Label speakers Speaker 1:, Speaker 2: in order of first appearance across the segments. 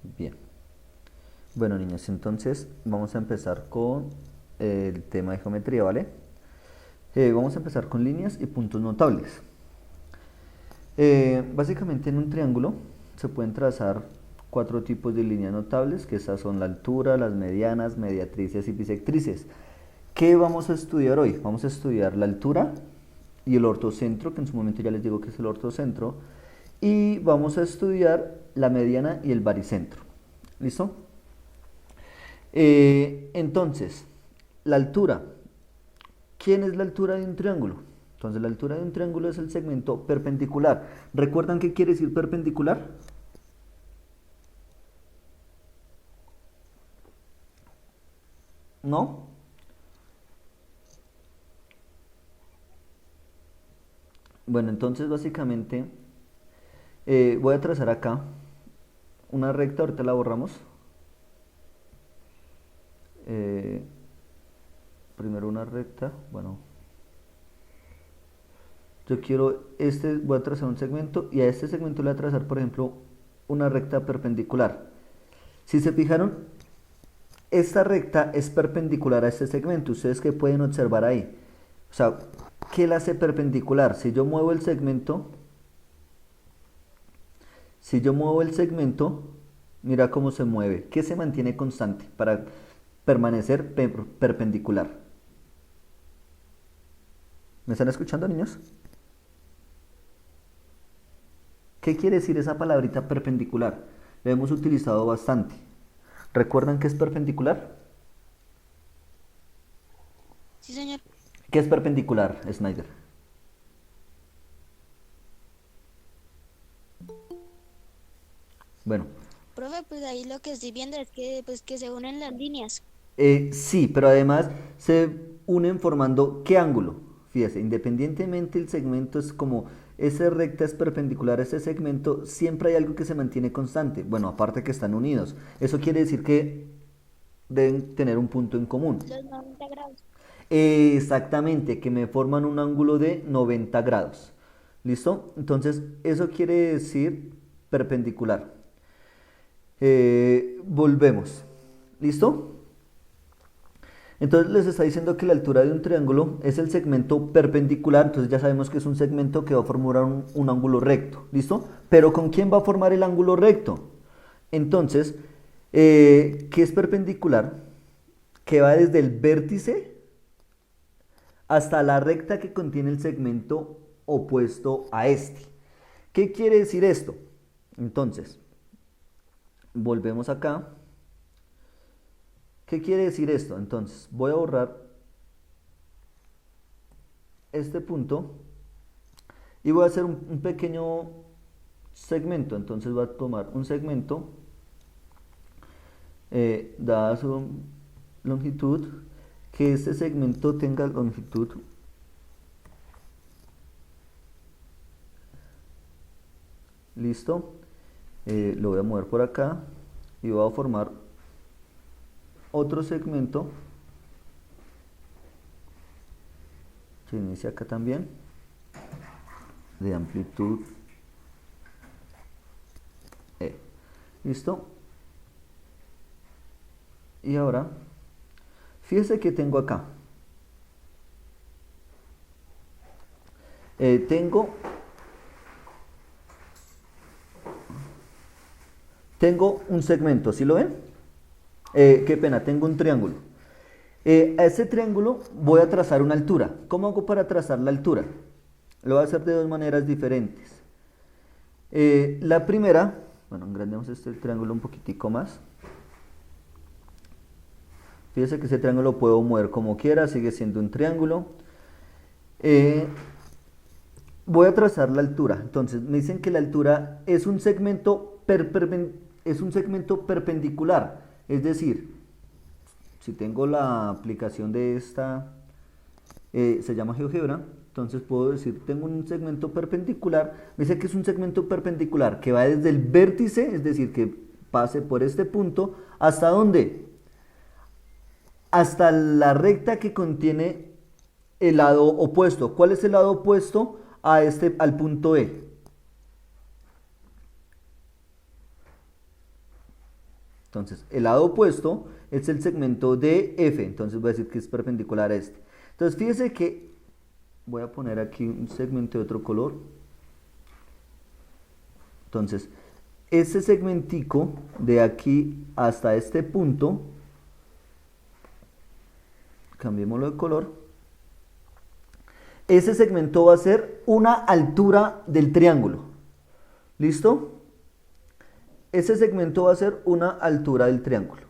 Speaker 1: Bien. Bueno, niños, entonces vamos a empezar con el tema de geometría, ¿vale? Vamos a empezar con líneas y puntos notables. Básicamente en un triángulo se pueden trazar cuatro tipos de líneas notables, que esas son la altura, las medianas, mediatrices y bisectrices. ¿Qué vamos a estudiar hoy? Vamos a estudiar la altura y el ortocentro, que en su momento ya les digo que es el ortocentro, y vamos a estudiar la mediana y el baricentro. ¿Listo? Entonces, la altura. ¿Quién es la altura de un triángulo? Entonces, la altura de un triángulo es el segmento perpendicular. ¿Recuerdan qué quiere decir perpendicular? ¿No? Bueno, entonces básicamente voy a trazar acá una recta, ahorita la borramos. Eh, Primero una recta, bueno, yo quiero, voy a trazar un segmento y a este segmento le voy a trazar, por ejemplo, una recta perpendicular. Si se fijaron, esta recta es perpendicular a este segmento. ¿Ustedes qué pueden observar ahí? O sea, ¿qué la hace perpendicular? Si yo muevo el segmento, mira cómo se mueve. ¿Qué se mantiene constante para permanecer perpendicular? ¿Me están escuchando, niños? ¿Qué quiere decir esa palabrita perpendicular? La hemos utilizado bastante. ¿Recuerdan qué es perpendicular?
Speaker 2: Sí, señor.
Speaker 1: ¿Qué es perpendicular, Snyder? Bueno,
Speaker 2: Profe, pues ahí lo que estoy viendo es que, pues, que se unen las líneas.
Speaker 1: sí, pero además se unen formando ¿qué ángulo? Fíjese, independientemente el segmento es como esa recta es perpendicular a ese segmento, siempre hay algo que se mantiene constante. Bueno, aparte que están unidos. Eso quiere decir que deben tener un punto en común.
Speaker 2: Los 90 grados.
Speaker 1: Exactamente, que me forman un ángulo de 90 grados. ¿Listo? Entonces, eso quiere decir perpendicular. Volvemos. ¿Listo? Entonces les está diciendo que la altura de un triángulo es el segmento perpendicular, entonces ya sabemos que es un segmento que va a formar un ángulo recto, ¿listo? Pero ¿con quién va a formar el ángulo recto? Entonces, ¿qué es perpendicular? Que va desde el vértice hasta la recta que contiene el segmento opuesto a este. ¿Qué quiere decir esto? Entonces, volvemos acá. ¿Qué quiere decir esto? Entonces, voy a borrar este punto y voy a hacer un pequeño segmento. Entonces voy a tomar un segmento dada su longitud, que este segmento tenga longitud listo. Lo voy a mover por acá y voy a formar otro segmento que inicia acá también de amplitud E. ¿Listo? Y ahora, fíjese que tengo acá. Tengo un segmento, ¿sí lo ven? Qué pena, tengo un triángulo. A ese triángulo voy a trazar una altura. ¿Cómo hago para trazar la altura? Lo voy a hacer de dos maneras diferentes. La primera, bueno, engrandemos este triángulo un poquitico más. Fíjese que ese triángulo lo puedo mover como quiera, sigue siendo un triángulo. Eh, Voy a trazar la altura. Entonces me dicen que la altura es un segmento, es un segmento perpendicular. Es decir, si tengo la aplicación de esta, se llama GeoGebra, entonces puedo decir, tengo un segmento perpendicular. Me dice que es un segmento perpendicular que va desde el vértice, es decir, que pase por este punto, ¿hasta dónde? Hasta la recta que contiene el lado opuesto. ¿Cuál es el lado opuesto al punto E? Entonces, el lado opuesto es el segmento DF, entonces voy a decir que es perpendicular a este. Entonces, fíjese que voy a poner aquí un segmento de otro color. Entonces, ese segmentico de aquí hasta este punto, cambiémoslo de color, ese segmento va a ser una altura del triángulo. ¿Listo? Ese segmento va a ser una altura del triángulo.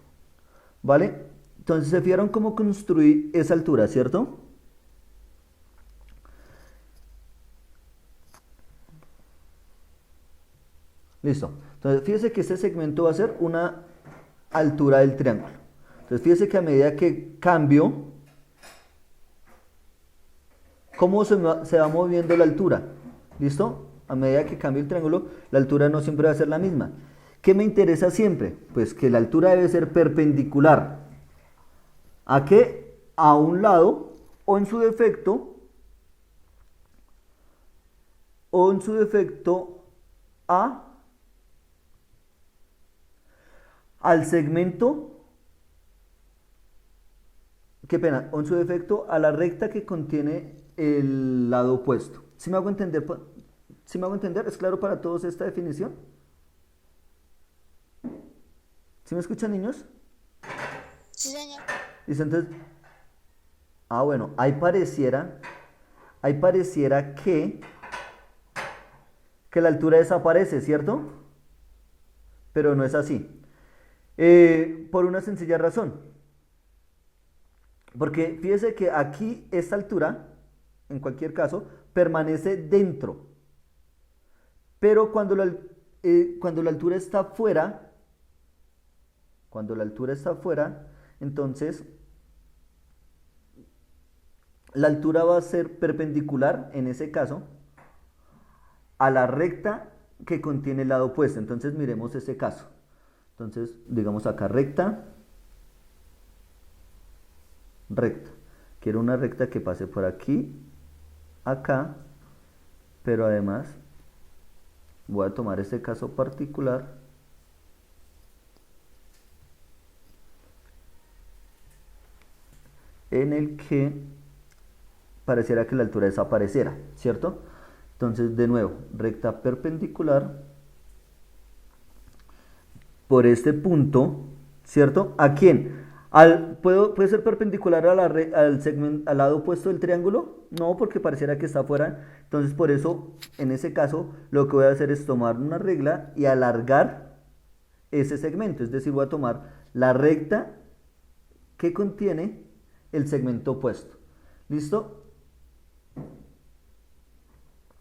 Speaker 1: ¿Vale? Entonces, se fijaron cómo construir esa altura, ¿cierto? Listo. Entonces, fíjese que este segmento va a ser una altura del triángulo. Entonces, fíjese que a medida que cambio, ¿cómo se va moviendo la altura? ¿Listo? A medida que cambio el triángulo, la altura no siempre va a ser la misma. ¿Qué me interesa siempre? Pues que la altura debe ser perpendicular. ¿A qué? A un lado, o en su defecto, al segmento, qué pena, o en su defecto a la recta que contiene el lado opuesto. ¿Sí me hago entender? ¿Sí me hago entender? ¿Es claro para todos esta definición? ¿Sí me escuchan, niños?
Speaker 2: Sí, señor.
Speaker 1: Dice entonces, bueno, ahí pareciera que la altura desaparece, ¿cierto? Pero no es así. Por una sencilla razón. Porque fíjese que aquí esta altura, en cualquier caso, permanece dentro. Pero cuando la altura está fuera, entonces la altura va a ser perpendicular, en ese caso, a la recta que contiene el lado opuesto. Entonces miremos ese caso. Entonces, digamos acá recta. Quiero una recta que pase por aquí, acá, pero además voy a tomar este caso particular en el que pareciera que la altura desapareciera, ¿cierto? Entonces, de nuevo, recta perpendicular por este punto, ¿cierto? ¿A quién? ¿Puede ser perpendicular al lado opuesto del triángulo? No, porque pareciera que está afuera. Entonces, por eso, en ese caso, lo que voy a hacer es tomar una regla y alargar ese segmento. Es decir, voy a tomar la recta que contiene el segmento opuesto. ¿Listo?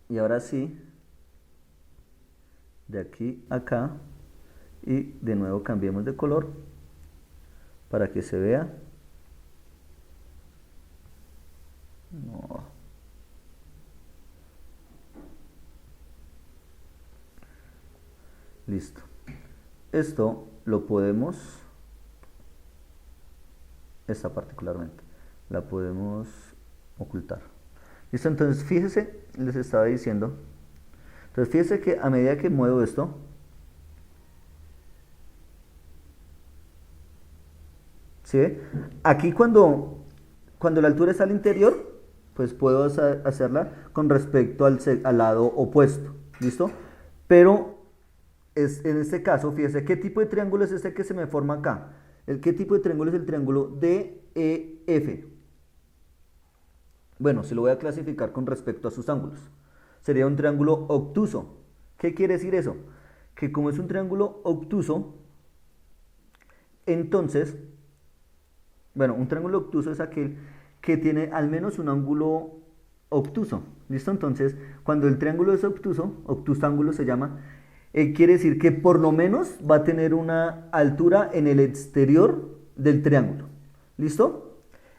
Speaker 1: Y ahora sí, de aquí a acá, y de nuevo cambiemos de color para que se vea. No. Listo. Esto lo podemos, esta particularmente, la podemos ocultar. Listo, entonces fíjese, les estaba diciendo. Entonces fíjese que a medida que muevo esto, ¿sí? Aquí cuando la altura está al interior, pues puedo hacerla con respecto al lado opuesto, ¿listo? Pero en este caso, fíjese, ¿qué tipo de triángulo es este que se me forma acá? ¿Qué tipo de triángulo es el triángulo DEF? Bueno, se lo voy a clasificar con respecto a sus ángulos. Sería un triángulo obtuso. ¿Qué quiere decir eso? Que como es un triángulo obtuso, entonces, bueno, un triángulo obtuso es aquel que tiene al menos un ángulo obtuso. ¿Listo? Entonces, cuando el triángulo es obtuso, obtusángulo se llama, quiere decir que por lo menos va a tener una altura en el exterior del triángulo. ¿Listo?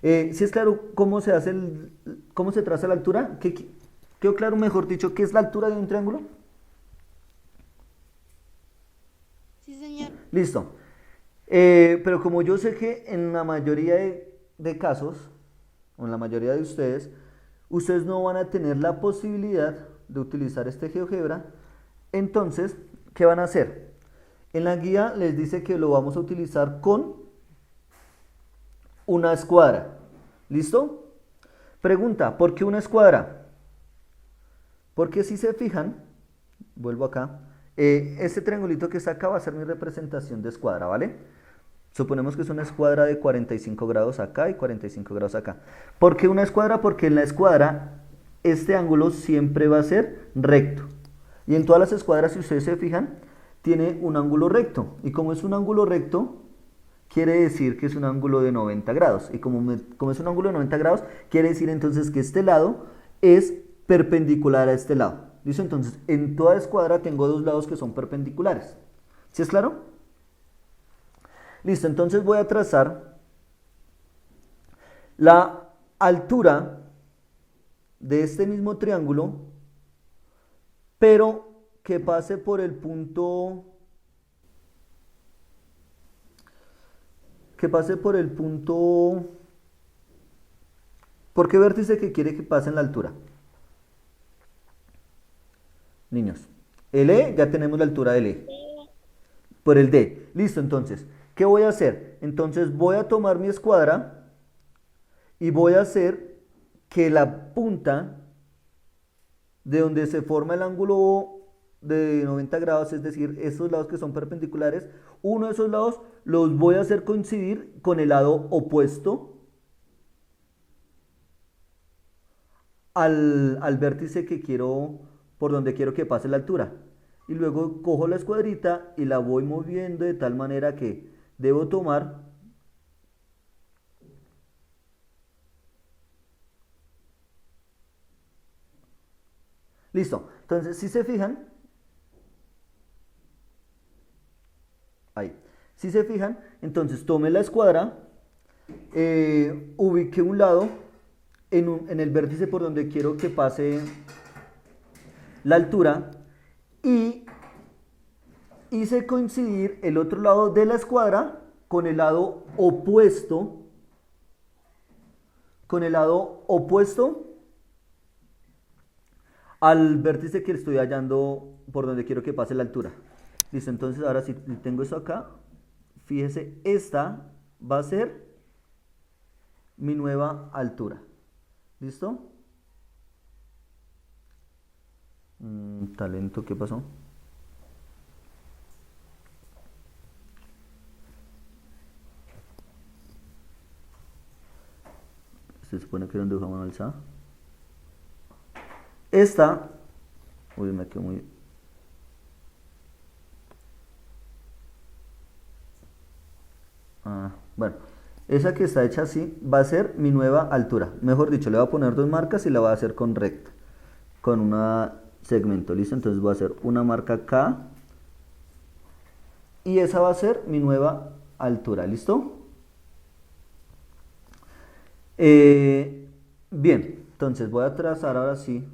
Speaker 1: Si es claro cómo se hace cómo se traza la altura. ¿Quedó claro, mejor dicho, qué es la altura de un triángulo?
Speaker 2: Sí, señor.
Speaker 1: Listo. Pero como yo sé que en la mayoría de casos, o en la mayoría de ustedes no van a tener la posibilidad de utilizar este GeoGebra, entonces, ¿qué van a hacer? En la guía les dice que lo vamos a utilizar con una escuadra. ¿Listo? Pregunta, ¿por qué una escuadra? Porque si se fijan, vuelvo acá, este triangulito que está acá va a ser mi representación de escuadra, ¿vale? Suponemos que es una escuadra de 45 grados acá y 45 grados acá. ¿Por qué una escuadra? Porque en la escuadra este ángulo siempre va a ser recto. Y en todas las escuadras, si ustedes se fijan, tiene un ángulo recto. Y como es un ángulo recto, quiere decir que es un ángulo de 90 grados. Y como es un ángulo de 90 grados, quiere decir entonces que este lado es perpendicular a este lado. ¿Listo? Entonces, en toda escuadra tengo dos lados que son perpendiculares. ¿Sí es claro? Listo, entonces voy a trazar la altura de este mismo triángulo, pero que pase por el punto... ¿Por qué vértice que quiere que pase en la altura? Niños, el E, ya tenemos la altura del E. Por el D. Listo, entonces, ¿qué voy a hacer? Entonces voy a tomar mi escuadra y voy a hacer que la punta de donde se forma el ángulo de 90 grados, es decir, esos lados que son perpendiculares, uno de esos lados los voy a hacer coincidir con el lado opuesto al vértice que quiero, por donde quiero que pase la altura. Y luego cojo la escuadrita y la voy moviendo de tal manera que debo tomar listo. Entonces, si se fijan, ahí, si se fijan, entonces tome la escuadra, ubique un lado en el vértice por donde quiero que pase la altura y hice coincidir el otro lado de la escuadra con el lado opuesto, al vértice que estoy hallando por donde quiero que pase la altura. Listo, entonces ahora si tengo eso acá, fíjese, esta va a ser mi nueva altura. ¿Listo? Talento, ¿qué pasó? Se supone que era un dibujo a mano alzada. Esta, uy, me quedó muy... bueno, esa que está hecha así va a ser mi nueva altura. Mejor dicho, le voy a poner dos marcas y la voy a hacer con recta, con un segmento, ¿listo? Entonces voy a hacer una marca acá y esa va a ser mi nueva altura, ¿listo? Bien, entonces voy a trazar ahora sí.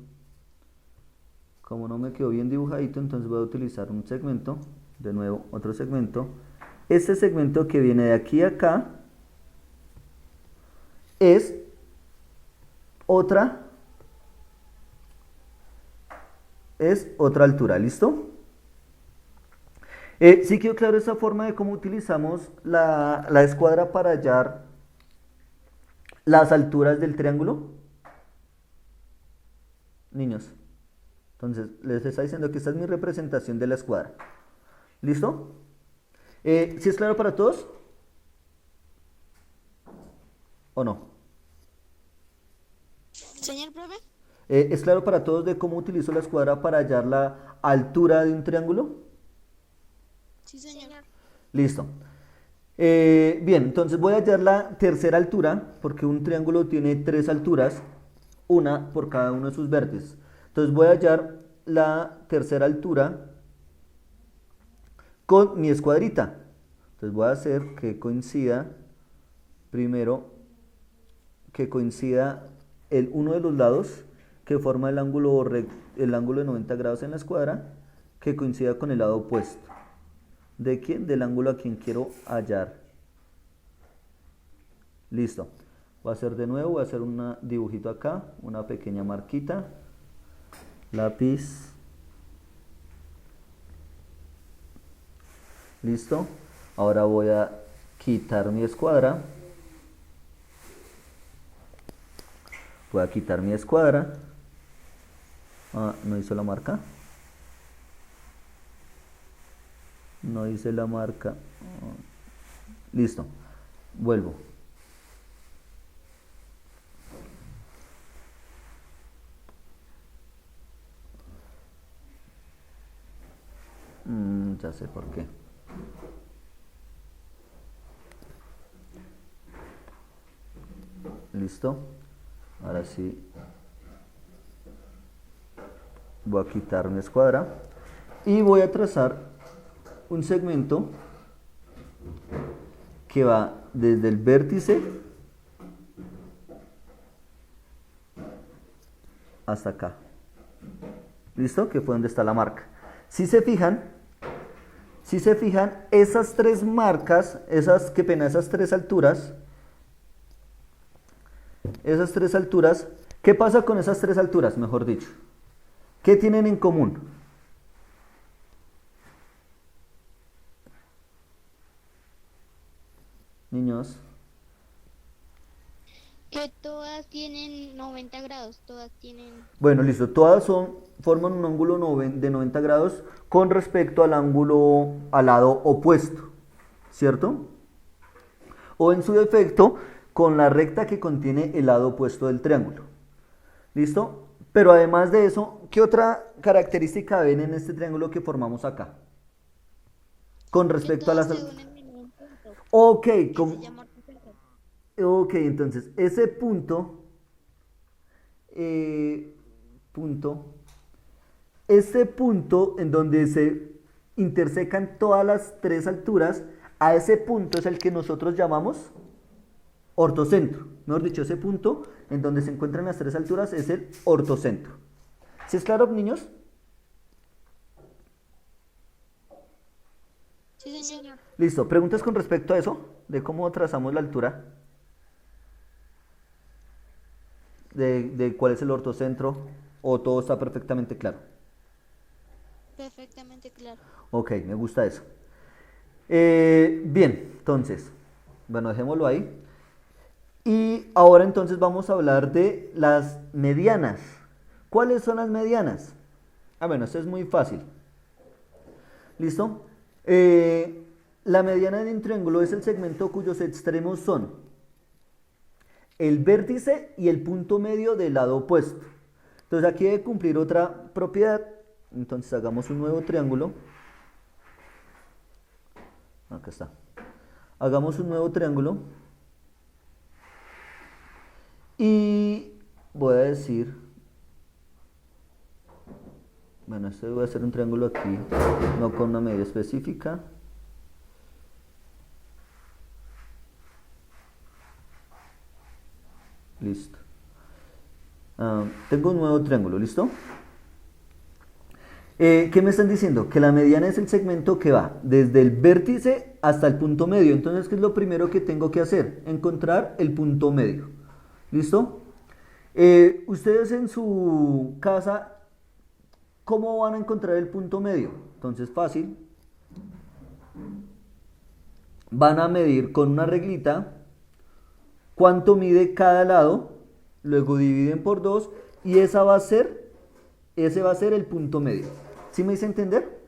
Speaker 1: Como no me quedó bien dibujadito, entonces voy a utilizar un segmento, de nuevo otro segmento. Este segmento que viene de aquí a acá es otra altura, ¿listo? ¿Sí quedó claro esa forma de cómo utilizamos la escuadra para hallar las alturas del triángulo? Niños, entonces les está diciendo que esta es mi representación de la escuadra. ¿Listo? ¿Sí es claro para todos? ¿O no?
Speaker 2: Señor profe.
Speaker 1: ¿Es claro para todos de cómo utilizo la escuadra para hallar la altura de un triángulo?
Speaker 2: Sí, señor.
Speaker 1: Listo. Bien, entonces voy a hallar la tercera altura, porque un triángulo tiene tres alturas, una por cada uno de sus vértices. Entonces voy a hallar la tercera altura con mi escuadrita. Entonces voy a hacer que coincida, primero, que coincida uno de los lados que forma el ángulo de 90 grados en la escuadra, que coincida con el lado opuesto. ¿De quién? Del ángulo a quien quiero hallar. Listo. Voy a hacer de nuevo, voy a hacer un dibujito acá, una pequeña marquita, lápiz, ¿Listo? Ahora voy a quitar mi escuadra. Voy a quitar mi escuadra. Ah, no hizo la marca. No hice la marca. Listo. Vuelvo. Ya sé por qué. Listo. Ahora sí. Voy a quitar mi escuadra. Y voy a trazar un segmento que va desde el vértice hasta acá. ¿Listo? Que fue donde está la marca. Si se fijan, esas tres marcas, esas tres alturas, ¿qué pasa con esas tres alturas, mejor dicho? ¿Qué tienen en común? Niños.
Speaker 2: Que todas tienen 90 grados, todas tienen...
Speaker 1: Bueno, listo. Todas forman un ángulo de 90 grados con respecto al lado opuesto, ¿cierto? O en su defecto, con la recta que contiene el lado opuesto del triángulo. ¿Listo? Pero además de eso, ¿qué otra característica ven en este triángulo que formamos acá? Con
Speaker 2: Que
Speaker 1: respecto a
Speaker 2: todas
Speaker 1: las...
Speaker 2: se unen en un punto,
Speaker 1: Ok,
Speaker 2: que se llama ortocentro.
Speaker 1: ok, entonces ese eh, punto, ese punto en donde se intersecan todas las tres alturas, a ese punto es el que nosotros llamamos ortocentro. Mejor dicho, ese punto en donde se encuentran las tres alturas es el ortocentro. ¿Sí es claro, niños?
Speaker 2: Sí, señor.
Speaker 1: Listo. ¿Preguntas con respecto a eso? De cómo trazamos la altura. De cuál es el ortocentro. ¿O todo está perfectamente claro?
Speaker 2: Perfectamente claro.
Speaker 1: Ok, me gusta eso. Bien, entonces, bueno, dejémoslo ahí. Y ahora entonces vamos a hablar de las medianas. ¿Cuáles son las medianas? Ah, bueno, esto es muy fácil. ¿Listo? La mediana de un triángulo es el segmento cuyos extremos son el vértice y el punto medio del lado opuesto. Entonces aquí debe cumplir otra propiedad. Entonces hagamos un nuevo triángulo. Acá está. Hagamos un nuevo triángulo. Y voy a decir, bueno, voy a hacer un triángulo aquí, no con una medida específica. Listo. Tengo un nuevo triángulo, ¿listo? ¿Qué me están diciendo? Que la mediana es el segmento que va desde el vértice hasta el punto medio. Entonces, ¿qué es lo primero que tengo que hacer? Encontrar el punto medio. ¿Listo? Ustedes en su casa, ¿cómo van a encontrar el punto medio? Entonces, fácil. Van a medir con una reglita cuánto mide cada lado, luego dividen por 2 y ese va a ser el punto medio. ¿Sí me hice entender?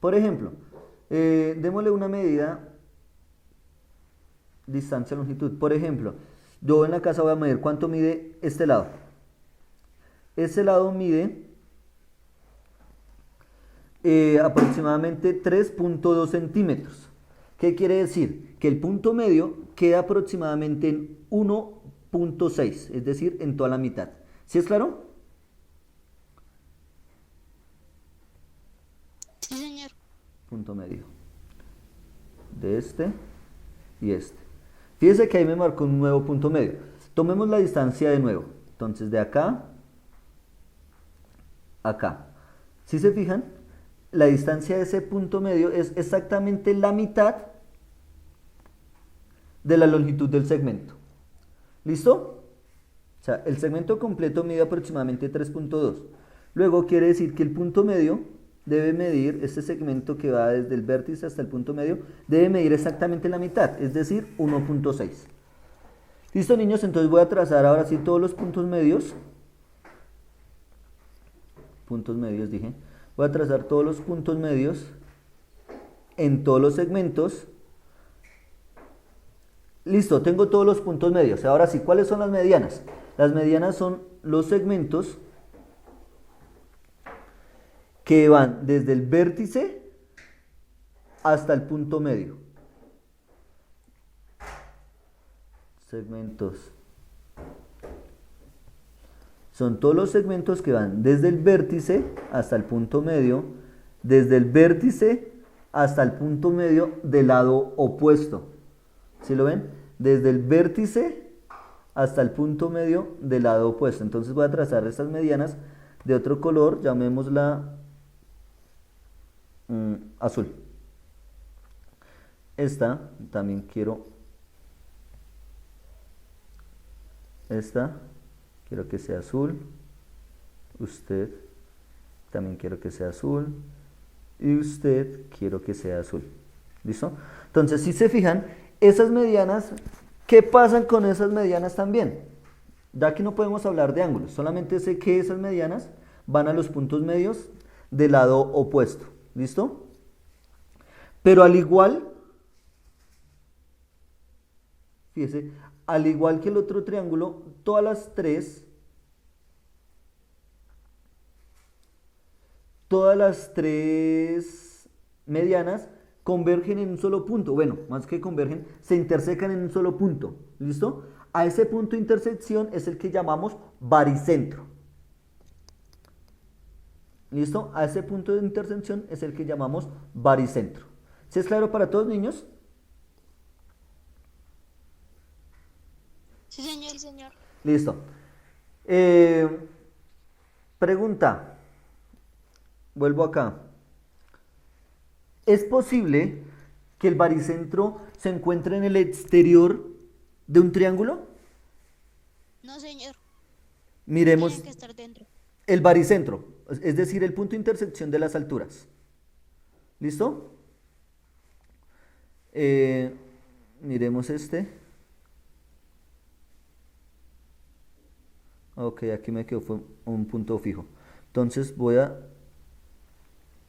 Speaker 1: Por ejemplo, démosle una medida, distancia, longitud. Por ejemplo, yo en la casa voy a medir cuánto mide este lado. Este lado mide aproximadamente 3.2 centímetros. ¿Qué quiere decir? Que el punto medio queda aproximadamente en 1.6, es decir, en toda la mitad. ¿Sí es claro?
Speaker 2: Sí, señor.
Speaker 1: Punto medio de este y este. Fíjese que ahí me marcó un nuevo punto medio. Tomemos la distancia de nuevo. Entonces de acá a acá. Si se fijan, la distancia de ese punto medio es exactamente la mitad de la longitud del segmento. ¿Listo? O sea, el segmento completo mide aproximadamente 3.2. Luego quiere decir que el punto medio debe medir, este segmento que va desde el vértice hasta el punto medio, debe medir exactamente la mitad, es decir, 1.6. ¿Listo, niños? Entonces voy a trazar ahora sí todos los puntos medios. Puntos medios dije. Voy a trazar todos los puntos medios en todos los segmentos. Listo, tengo todos los puntos medios. Ahora sí, ¿cuáles son las medianas? Las medianas son los segmentos que van desde el vértice hasta el punto medio. Segmentos. Son todos los segmentos que van desde el vértice hasta el punto medio, desde el vértice hasta el punto medio del lado opuesto. ¿Sí lo ven? Desde el vértice hasta el punto medio del lado opuesto. Entonces voy a trazar estas medianas de otro color, llamémosla azul. Esta también quiero, quiero que sea azul. Usted también quiero que sea azul. Y usted quiero que sea azul. ¿Listo? Entonces, si se fijan, esas medianas, ¿qué pasan con esas medianas también? Ya que no podemos hablar de ángulos, solamente sé que esas medianas van a los puntos medios del lado opuesto. ¿Listo? Pero al igual, fíjese, al igual que el otro triángulo, todas las tres medianas convergen en un solo punto. Bueno, más que convergen, se intersecan en un solo punto. ¿Listo? A ese punto de intersección es el que llamamos baricentro. ¿Listo? A ese punto de intersección es el que llamamos baricentro. ¿Sí es claro para todos, niños?
Speaker 2: Sí, señor, señor.
Speaker 1: Listo. Pregunta. Vuelvo acá. ¿Es posible que el baricentro se encuentre en el exterior de un triángulo?
Speaker 2: No, señor.
Speaker 1: Miremos
Speaker 2: Tienen que estar dentro.
Speaker 1: el baricentro, es decir, el punto de intersección de las alturas. ¿Listo? Miremos este. Ok, aquí me quedó fue un punto fijo. Entonces voy a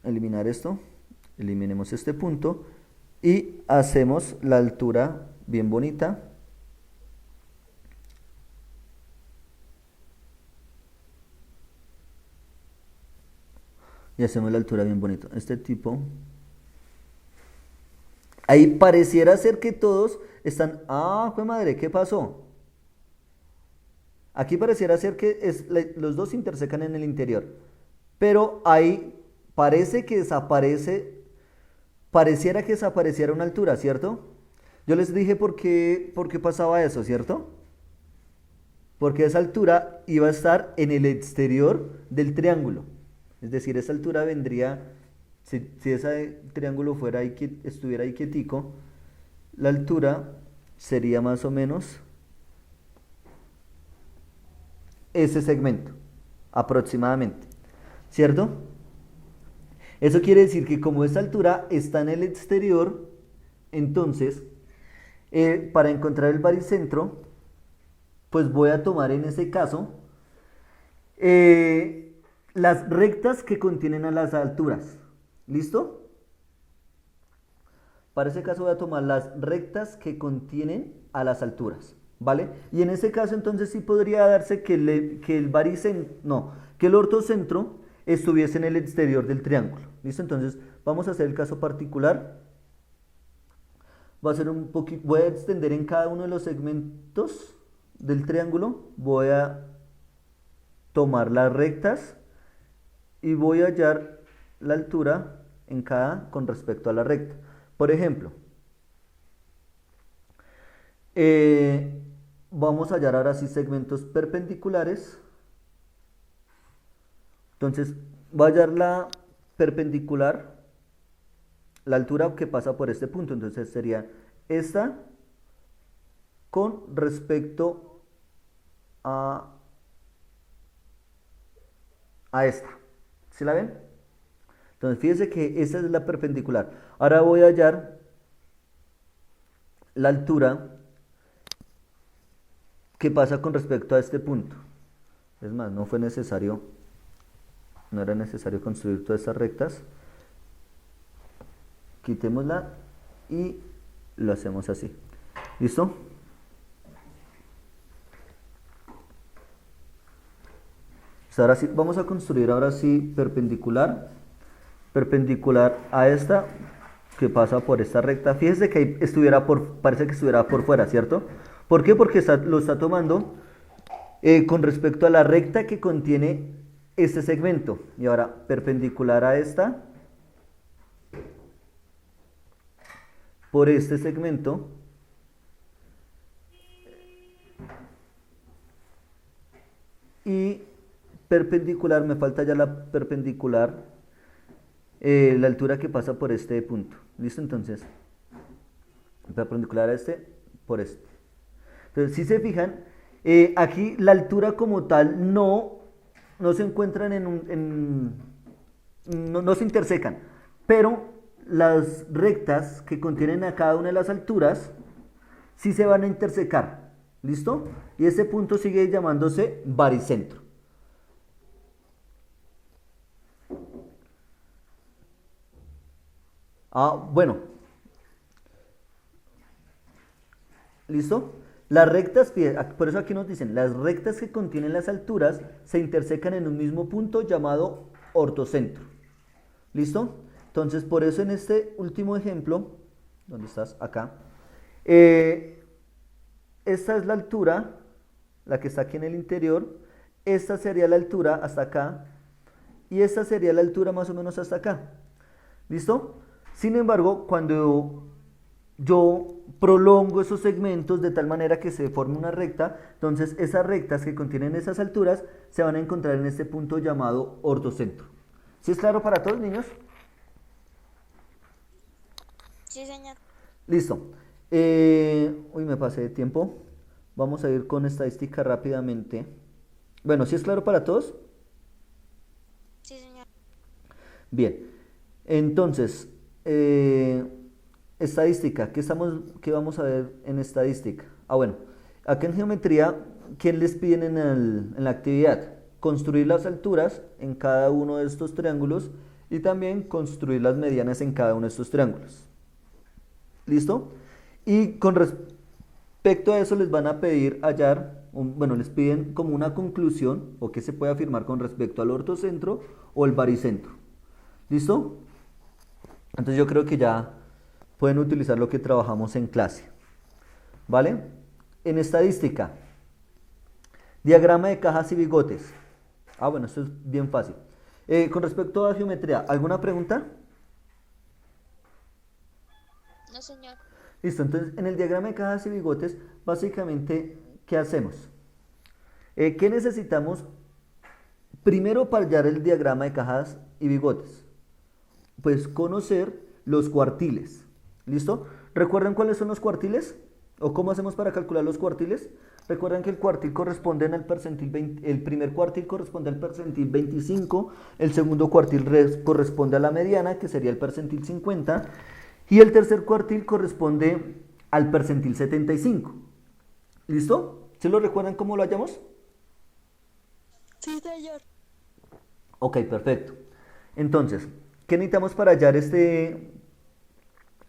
Speaker 1: eliminar esto. Eliminemos este punto y hacemos la altura bien bonita. Y hacemos la altura bien bonita. Este tipo. Ahí pareciera ser que todos están... Ah, fue madre, ¿qué pasó? Aquí pareciera ser que los dos se intersecan en el interior. Pero ahí parece que desaparece... Pareciera que desapareciera una altura, ¿cierto? Yo les dije por qué pasaba eso, ¿cierto? Porque esa altura iba a estar en el exterior del triángulo. Es decir, esa altura vendría, si ese triángulo estuviera ahí quietico, la altura sería más o menos ese segmento, aproximadamente, ¿cierto? Eso quiere decir que como esta altura está en el exterior, entonces, para encontrar el baricentro, pues voy a tomar en ese caso las rectas que contienen a las alturas. ¿Listo? Para ese caso voy a tomar las rectas que contienen a las alturas. ¿Vale? Y en ese caso entonces sí podría darse que el ortocentro estuviese en el exterior del triángulo. ¿Listo? Entonces vamos a hacer el caso particular. Voy a extender en cada uno de los segmentos del triángulo. Voy a tomar las rectas y voy a hallar la altura en cada con respecto a la recta. Por ejemplo, vamos a hallar ahora sí segmentos perpendiculares. Entonces, voy a hallar la perpendicular, la altura que pasa por este punto. Entonces sería esta con respecto a esta. ¿Sí la ven? Entonces, fíjese que esa es la perpendicular. Ahora voy a hallar la altura que pasa con respecto a este punto. Es más, no era necesario construir todas estas rectas. Quitémosla y lo hacemos así. ¿Listo? Ahora sí, vamos a construir ahora sí perpendicular a esta que pasa por esta recta. Fíjese que ahí parece que estuviera por fuera, ¿cierto? ¿Por qué? Porque lo está tomando con respecto a la recta que contiene este segmento. Y ahora perpendicular a esta por este segmento y perpendicular, me falta ya la perpendicular, la altura que pasa por este punto. ¿Listo? Entonces, perpendicular a este por este. Entonces, si se fijan, aquí la altura como tal no se encuentran no se intersecan, pero las rectas que contienen a cada una de las alturas sí se van a intersecar. ¿Listo? Y ese punto sigue llamándose baricentro. Bueno. ¿Listo? Las rectas, por eso aquí nos dicen, las rectas que contienen las alturas se intersecan en un mismo punto llamado ortocentro. ¿Listo? Entonces, por eso en este último ejemplo, ¿dónde estás? Acá. Esta es la altura, la que está aquí en el interior. Esta sería la altura hasta acá. Y esta sería la altura más o menos hasta acá. ¿Listo? Sin embargo, cuando yo prolongo esos segmentos de tal manera que se forme una recta, entonces esas rectas que contienen esas alturas se van a encontrar en este punto llamado ortocentro. ¿Sí es claro para todos, niños?
Speaker 2: Sí, señor.
Speaker 1: Listo. Uy, me pasé de tiempo. Vamos a ir con estadística rápidamente. Bueno, ¿sí es claro para todos?
Speaker 2: Sí, señor.
Speaker 1: Bien. Entonces, estadística. ¿Qué vamos a ver en estadística? Bueno, acá en geometría, ¿qué les piden en la actividad? Construir las alturas en cada uno de estos triángulos y también construir las medianas en cada uno de estos triángulos. ¿Listo? Y con respecto a eso les van a pedir hallar, les piden como una conclusión o que se puede afirmar con respecto al ortocentro o el baricentro. ¿Listo? Entonces yo creo que ya pueden utilizar lo que trabajamos en clase. ¿Vale? En estadística, diagrama de cajas y bigotes. Bueno, esto es bien fácil. Con respecto a geometría, ¿alguna pregunta?
Speaker 2: No, señor.
Speaker 1: Listo, entonces en el diagrama de cajas y bigotes, básicamente, ¿qué hacemos? ¿Qué necesitamos primero para hallar el diagrama de cajas y bigotes? Pues conocer los cuartiles. ¿Listo? ¿Recuerdan cuáles son los cuartiles? ¿O cómo hacemos para calcular los cuartiles? Recuerdan que el cuartil corresponde al percentil 20, el primer cuartil corresponde al percentil 25, el segundo cuartil corresponde a la mediana, que sería el percentil 50, y el tercer cuartil corresponde al percentil 75. ¿Listo? ¿Sí lo recuerdan cómo lo hallamos?
Speaker 2: Sí, señor.
Speaker 1: Ok, perfecto. Entonces, ¿qué necesitamos para hallar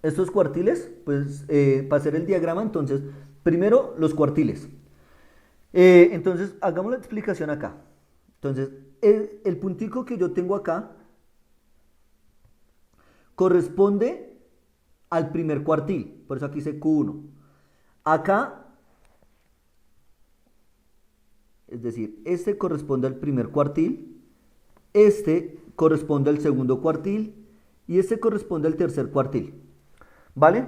Speaker 1: estos cuartiles? Pues para hacer el diagrama, entonces, primero los cuartiles. Entonces, hagamos la explicación acá. Entonces, el puntico que yo tengo acá corresponde al primer cuartil, por eso aquí hice Q1. Acá, es decir, este corresponde al primer cuartil, este corresponde al segundo cuartil y este corresponde al tercer cuartil. ¿Vale?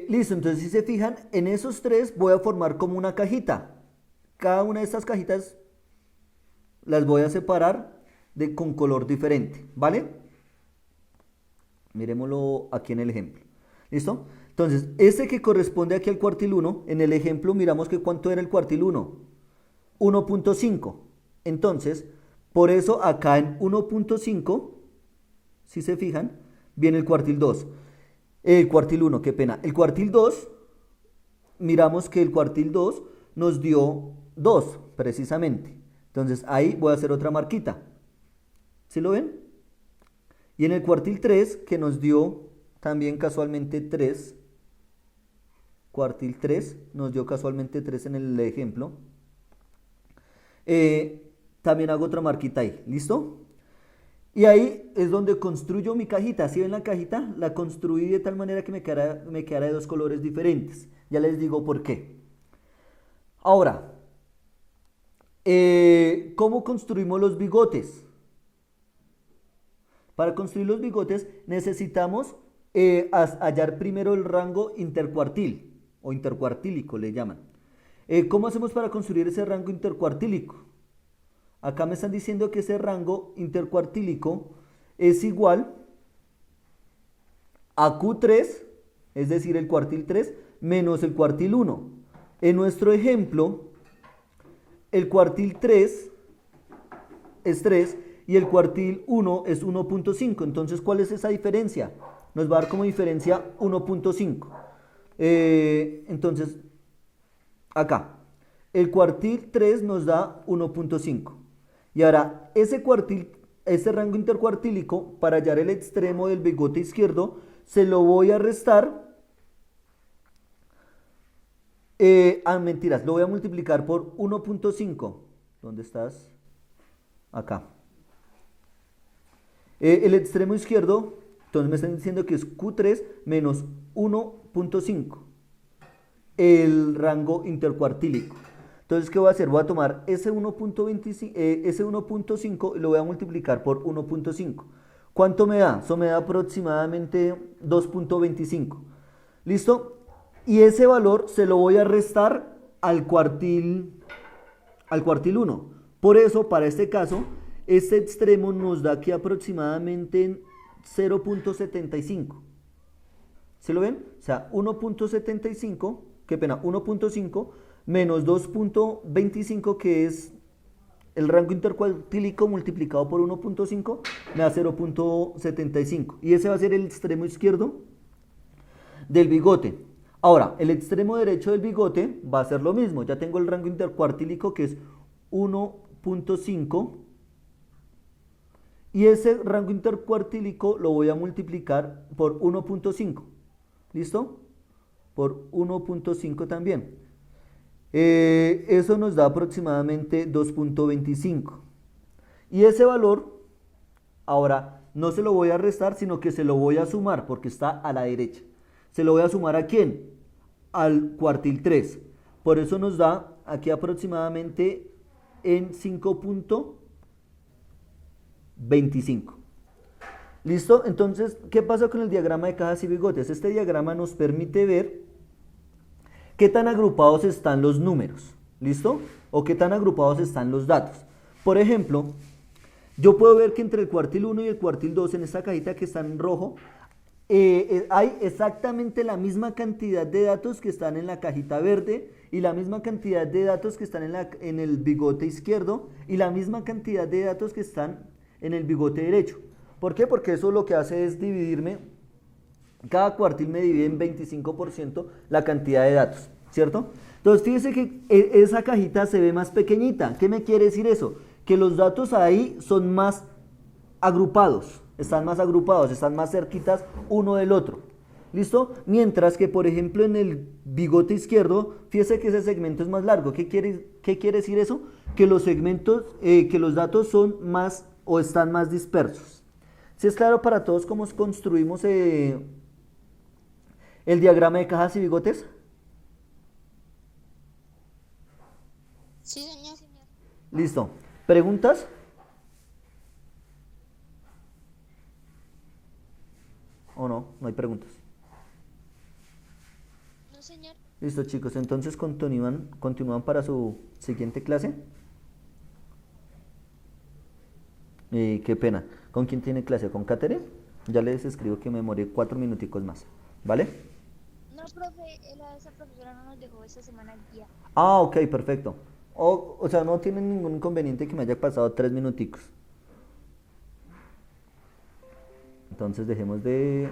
Speaker 1: Listo, entonces si se fijan, en esos tres voy a formar como una cajita. Cada una de estas cajitas las voy a separar con color diferente, ¿vale? Miremoslo aquí en el ejemplo. ¿Listo? Entonces, este que corresponde aquí al cuartil 1, en el ejemplo miramos que cuánto era el cuartil 1. 1.5. Entonces, Por eso acá en 1.5, si se fijan, viene el cuartil 2. El cuartil 1, qué pena. El cuartil 2, miramos que el cuartil 2 nos dio 2, precisamente. Entonces ahí voy a hacer otra marquita. ¿Sí lo ven? Y en el cuartil 3, que nos dio también casualmente 3, cuartil 3, nos dio casualmente 3 en el ejemplo. También hago otra marquita ahí, ¿listo? Y ahí es donde construyo mi cajita. ¿Sí ven la cajita? La construí de tal manera que me quedara de dos colores diferentes. Ya les digo por qué. Ahora, ¿cómo construimos los bigotes? Para construir los bigotes necesitamos hallar primero el rango intercuartil o intercuartílico le llaman. ¿Cómo hacemos para construir ese rango intercuartílico? Acá me están diciendo que ese rango intercuartílico es igual a Q3, es decir, el cuartil 3 menos el cuartil 1. En nuestro ejemplo, el cuartil 3 es 3 y el cuartil 1 es 1.5. Entonces, ¿cuál es esa diferencia? Nos va a dar como diferencia 1.5. Entonces, acá, el cuartil 3 nos da 1.5. Y ahora, ese rango intercuartílico, para hallar el extremo del bigote izquierdo, se lo voy a restar. Mentiras, lo voy a multiplicar por 1.5. ¿Dónde estás? Acá. El extremo izquierdo, entonces me están diciendo que es Q3 menos 1.5. El rango intercuartílico. Entonces, ¿qué voy a hacer? Voy a tomar ese 1.5 y lo voy a multiplicar por 1.5. ¿Cuánto me da? Eso me da aproximadamente 2.25. ¿Listo? Y ese valor se lo voy a restar al cuartil 1. Por eso, para este caso, este extremo nos da aquí aproximadamente 0.75. ¿Se lo ven? O sea, 1.75, qué pena, 1.5 menos 2.25, que es el rango intercuartílico multiplicado por 1.5, me da 0.75. Y ese va a ser el extremo izquierdo del bigote. Ahora, el extremo derecho del bigote va a ser lo mismo. Ya tengo el rango intercuartílico que es 1.5. Y ese rango intercuartílico lo voy a multiplicar por 1.5. ¿Listo? Por 1.5 también. Eso nos da aproximadamente 2.25. Y ese valor, ahora, no se lo voy a restar, sino que se lo voy a sumar, porque está a la derecha. ¿Se lo voy a sumar a quién? Al cuartil 3. Por eso nos da aquí aproximadamente en 5.25. ¿Listo? Entonces, ¿qué pasa con el diagrama de cajas y bigotes? Este diagrama nos permite ver qué tan agrupados están los números. ¿Listo? O qué tan agrupados están los datos. Por ejemplo, yo puedo ver que entre el cuartil 1 y el cuartil 2, en esta cajita que está en rojo, hay exactamente la misma cantidad de datos que están en la cajita verde y la misma cantidad de datos que están en el bigote izquierdo y la misma cantidad de datos que están en el bigote derecho. ¿Por qué? Porque eso lo que hace es dividirme, cada cuartil me divide en 25% la cantidad de datos, ¿cierto? Entonces fíjense que esa cajita se ve más pequeñita. ¿Qué me quiere decir eso? Que los datos ahí son más agrupados, están más cerquitas uno del otro. ¿Listo? Mientras que, por ejemplo, en el bigote izquierdo, fíjese que ese segmento es más largo. ¿Qué quiere decir eso? Que los segmentos, que los datos son más o están más dispersos. ¿Sí es claro para todos cómo construimos el diagrama de cajas y bigotes?
Speaker 2: Sí, señor.
Speaker 1: Listo. ¿Preguntas? ¿O no? No hay preguntas.
Speaker 2: No, señor.
Speaker 1: Listo, chicos. Entonces continúan para su siguiente clase. Qué pena. ¿Con quién tiene clase? ¿Con Katherine? Ya les escribo que me demoré 4 minuticos más. ¿Vale?
Speaker 2: No, profe, esa profesora no nos dejó esta semana guía.
Speaker 1: Ah, ok, perfecto. O sea, no tiene ningún inconveniente que me haya pasado 3 minuticos. Entonces dejemos de